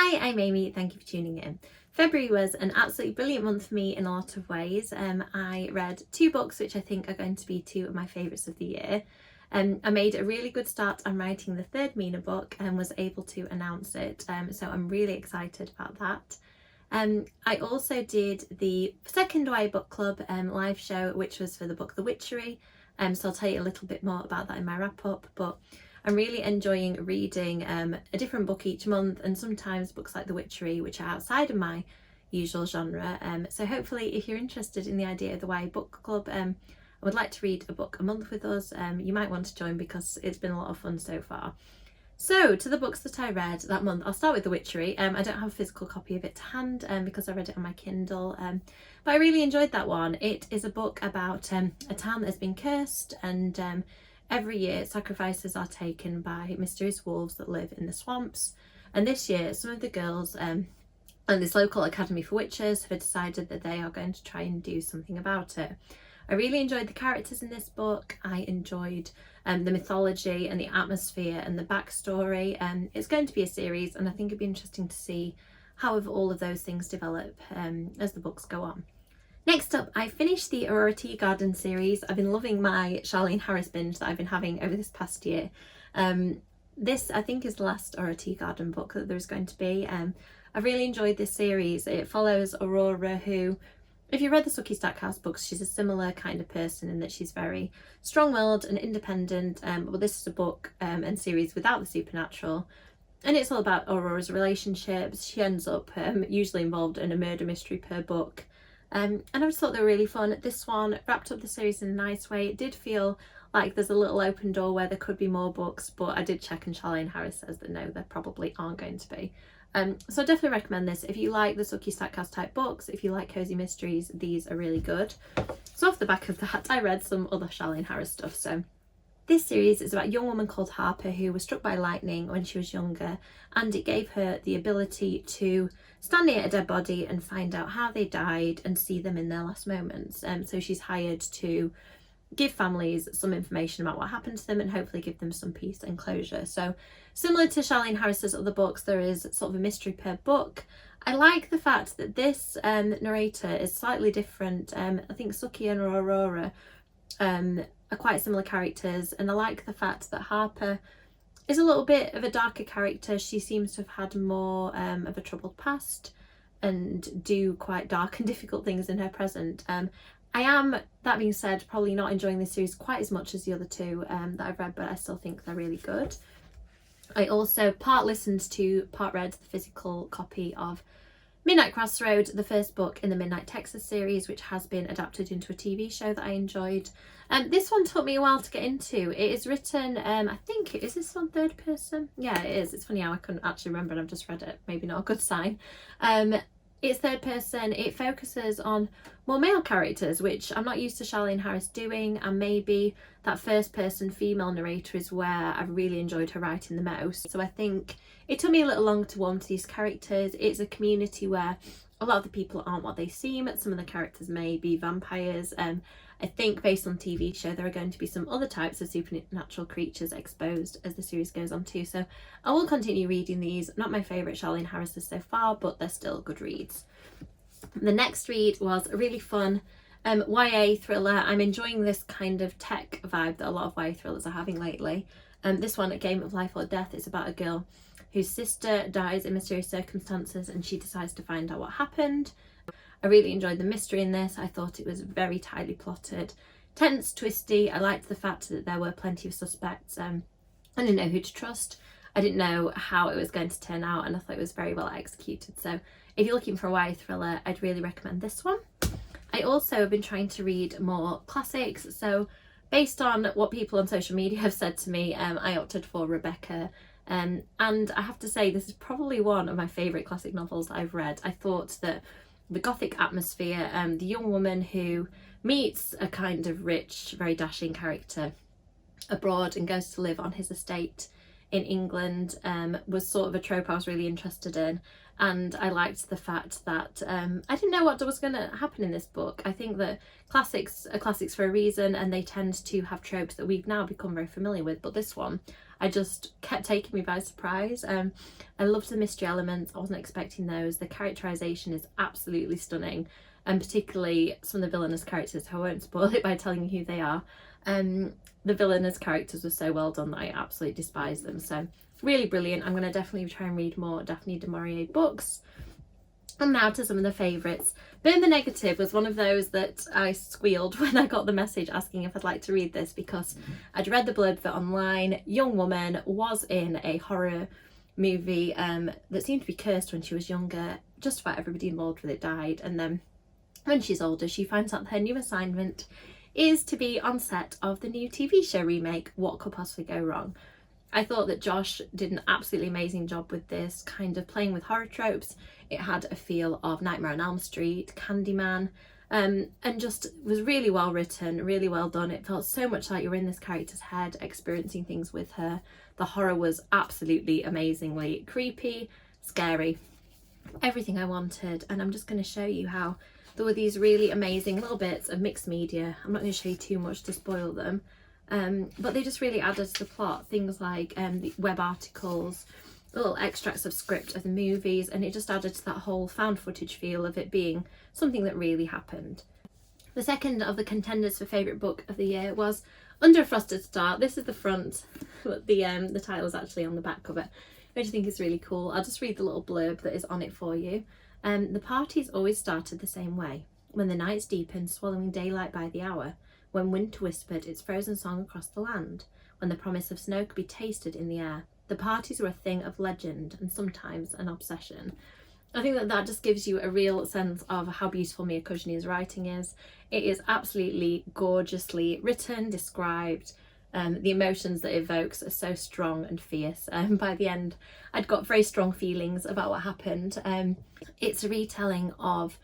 Hi, I'm Amy, thank you for tuning in. February was an absolutely brilliant month for me in a lot of ways. I read 2 books which I think are going to be 2 of my favourites of the year. I made a really good start on writing the 3rd Mina book and was able to announce it, so I'm really excited about that. I also did the 2nd YA book club live show, which was for the book The Witchery, so I'll tell you a little bit more about that in my wrap up, but I'm really enjoying reading a different book each month, and sometimes books like The Witchery, which are outside of my usual genre. So hopefully if you're interested in the idea of the YA book club, I would like to read a book a month with us, you might want to join because it's been a lot of fun so far. So to the books that I read that month, I'll start with The Witchery. I don't have a physical copy of it to hand because I read it on my Kindle, but I really enjoyed that one. It is a book about a town that has been cursed, and every year sacrifices are taken by mysterious wolves that live in the swamps. And this year some of the girls and this local academy for witches have decided that they are going to try and do something about it. I really enjoyed the characters in this book. I enjoyed the mythology and the atmosphere and the backstory. It's going to be a series, and I think it'd be interesting to see how all of those things develop as the books go on. Next up, I finished the Aurora Tea Garden series. I've been loving my Charlene Harris binge that I've been having over this past year. This, I think, is the last Aurora Tea Garden book that there's going to be. I've really enjoyed this series. It follows Aurora, who, if you read the Sookie Stackhouse books, she's a similar kind of person in that she's very strong-willed and independent, but this is a book and series without the supernatural. And it's all about Aurora's relationships. She ends up usually involved in a murder mystery per book. And I just thought they were really fun. This one wrapped up the series in a nice way. It did feel like there's a little open door where there could be more books, but I did check and Charlene Harris says that no, there probably aren't going to be. So I definitely recommend this. If you like the Sookie Stackhouse type books, if you like cozy mysteries, these are really good. So off the back of that, I read some other Charlene Harris stuff. So this series is about a young woman called Harper who was struck by lightning when she was younger, and it gave her the ability to stand near a dead body and find out how they died and see them in their last moments. So she's hired to give families some information about what happened to them and hopefully give them some peace and closure. So similar to Charlene Harris's other books, there is sort of a mystery per book. I like the fact that this narrator is slightly different. I think Sookie and Aurora are quite similar characters, and I like the fact that Harper is a little bit of a darker character. She seems to have had more of a troubled past and do quite dark and difficult things in her present. I am, that being said, probably not enjoying this series quite as much as the other 2 that I've read, but I still think they're really good. I also part listened to, part read the physical copy of Midnight Crossroad, the first book in the Midnight Texas series, which has been adapted into a TV show that I enjoyed. This one took me a while to get into. It is written, I think, is this one 3rd person? Yeah, it is. It's funny how I couldn't actually remember and I've just read it. Maybe not a good sign. It's 3rd person. It focuses on more male characters, which I'm not used to Charlene Harris doing, and maybe that 1st person female narrator is where I've really enjoyed her writing the most. So I think it took me a little longer to warm to these characters. It's a community where a lot of the people aren't what they seem. Some of the characters may be vampires. I think based on TV show there are going to be some other types of supernatural creatures exposed as the series goes on too. So I will continue reading these. Not my favourite Charlene Harris's so far, but they're still good reads. The next read was a really fun YA thriller. I'm enjoying this kind of tech vibe that a lot of YA thrillers are having lately. This one, A Game of Life or Death, is about a girl whose sister dies in mysterious circumstances and she decides to find out what happened. I really enjoyed the mystery in this. I thought it was very tightly plotted, tense, twisty. I liked the fact that there were plenty of suspects. I didn't know who to trust. I didn't know how it was going to turn out, and I thought it was very well executed. So if you're looking for a YA thriller, I'd really recommend this one. I also have been trying to read more classics. So based on what people on social media have said to me, I opted for Rebecca. And I have to say, this is probably one of my favourite classic novels that I've read. I thought that the gothic atmosphere, the young woman who meets a kind of rich, very dashing character abroad and goes to live on his estate in England, was sort of a trope I was really interested in. And I liked the fact that I didn't know what was going to happen in this book. I think that classics are classics for a reason, and they tend to have tropes that we've now become very familiar with. But this one, I just kept taking me by surprise. I loved the mystery elements. I wasn't expecting those. The characterization is absolutely stunning, and particularly some of the villainous characters. I won't spoil it by telling you who they are. The villainous characters were so well done that I absolutely despise them. So really brilliant. I'm going to definitely try and read more Daphne du Maurier books. And now to some of the favourites. Burn the Negative was one of those that I squealed when I got the message asking if I'd like to read this, because I'd read the blurb for online. Young woman was in a horror movie that seemed to be cursed when she was younger. Just about everybody involved with it died, and then when she's older she finds out her new assignment is to be on set of the new TV show remake, What Could Possibly Go Wrong. I thought that Josh did an absolutely amazing job with this, kind of playing with horror tropes. It had a feel of Nightmare on Elm Street, Candyman, and just was really well written, really well done. It felt so much like you were in this character's head, experiencing things with her. The horror was absolutely amazingly creepy, scary, everything I wanted. And I'm just going to show you how there were these really amazing little bits of mixed media. I'm not going to show you too much to spoil them. But they just really added to the plot. Things like the web articles, little extracts of script of the movies, and it just added to that whole found footage feel of it being something that really happened. The second of the contenders for favourite book of the year was Under a Frosted Star. This is the front, but the title is actually on the back cover, which I think is really cool. I'll just read the little blurb that is on it for you. The parties always started the same way, when the nights deepened, swallowing daylight by the hour, when winter whispered its frozen song across the land, when the promise of snow could be tasted in the air. The parties were a thing of legend and sometimes an obsession. I think that just gives you a real sense of how beautiful Mia Kuzni's writing is. It is absolutely gorgeously written, described. The emotions that it evokes are so strong and fierce. By the end, I'd got very strong feelings about what happened. It's a retelling of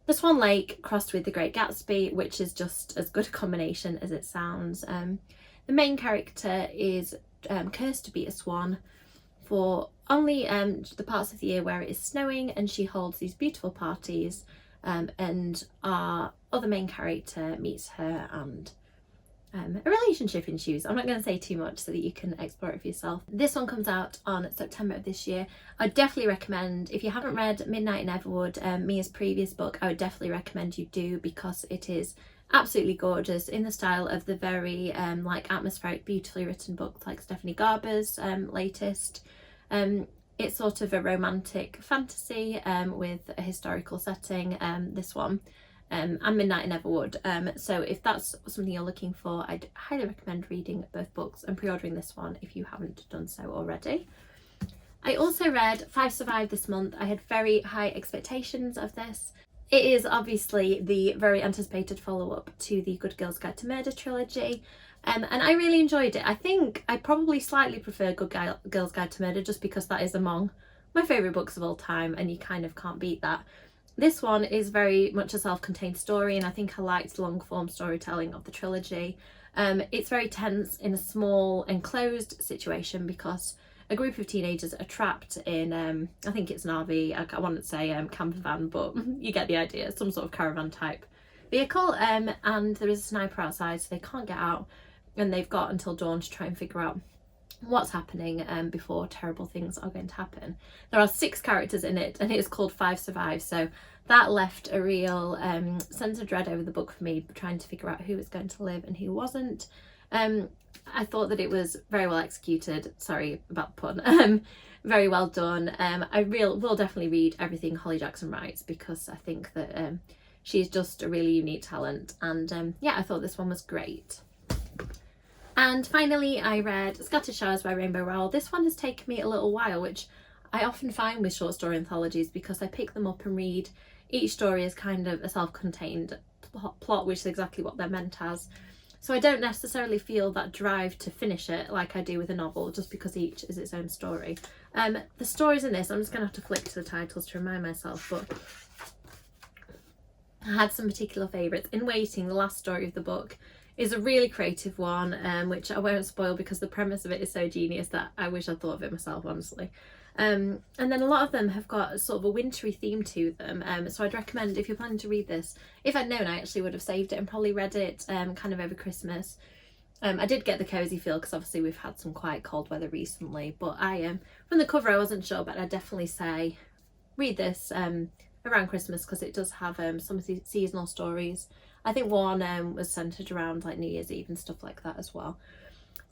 The Swan Lake crossed with The Great Gatsby, which is just as good a combination as it sounds. The main character is cursed to be a swan for only the parts of the year where it is snowing, and she holds these beautiful parties, and our other main character meets her and a relationship ensues. I'm not going to say too much so that you can explore it for yourself. This one comes out on September of this year. I'd definitely recommend, if you haven't read Midnight in Everwood, Mia's previous book, I would definitely recommend you do, because it is absolutely gorgeous in the style of the very like atmospheric, beautifully written books like Stephanie Garber's latest. It's sort of a romantic fantasy with a historical setting, this one. And Midnight in Everwood. So if that's something you're looking for, I'd highly recommend reading both books and pre-ordering this one if you haven't done so already. I also read Five Survived this month. I had very high expectations of this. It is obviously the very anticipated follow-up to the Good Girls Guide to Murder trilogy, and I really enjoyed it. I think I probably slightly prefer Good Girls Guide to Murder just because that is among my favourite books of all time, and you kind of can't beat that. This one is very much a self-contained story, and I think I liked the long-form storytelling of the trilogy. It's very tense in a small enclosed situation because a group of teenagers are trapped in, I think it's an RV, I want to say camper van, but you get the idea, some sort of caravan type vehicle, and there is a sniper outside, so they can't get out, and they've got until dawn to try and figure out what's happening before terrible things are going to happen. There are 6 characters in it, and it is called Five Survive, so that left a real sense of dread over the book for me, trying to figure out who was going to live and who wasn't. I thought that it was very well executed, sorry about the pun, very well done. I will definitely read everything Holly Jackson writes, because I think that she's just a really unique talent, and yeah, I thought this one was great. And finally, I read Scattered Showers by Rainbow Rowell. This one has taken me a little while, which I often find with short story anthologies, because I pick them up and read each story as kind of a self-contained plot, which is exactly what they're meant as. So I don't necessarily feel that drive to finish it like I do with a novel, just because each is its own story. The stories in this, I'm just going to have to flick to the titles to remind myself, but I had some particular favourites. In Waiting, the last story of the book, is a really creative one, which I won't spoil because the premise of it is so genius that I wish I'd thought of it myself, honestly. And then a lot of them have got sort of a wintry theme to them, so I'd recommend, if you're planning to read this, if I'd known, I actually would have saved it and probably read it kind of over Christmas. I did get the cosy feel because obviously we've had some quite cold weather recently, but from the cover I wasn't sure, but I'd definitely say read this around Christmas because it does have some seasonal stories. I think one was centered around like New Year's Eve and stuff like that as well.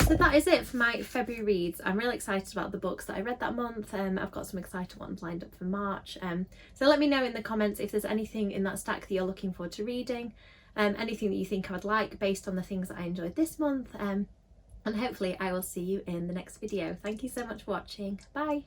So that is it for my February reads. I'm really excited about the books that I read that month. I've got some exciting ones lined up for March. So let me know in the comments if there's anything in that stack that you're looking forward to reading, anything that you think I would like based on the things that I enjoyed this month. And hopefully I will see you in the next video. Thank you so much for watching. Bye.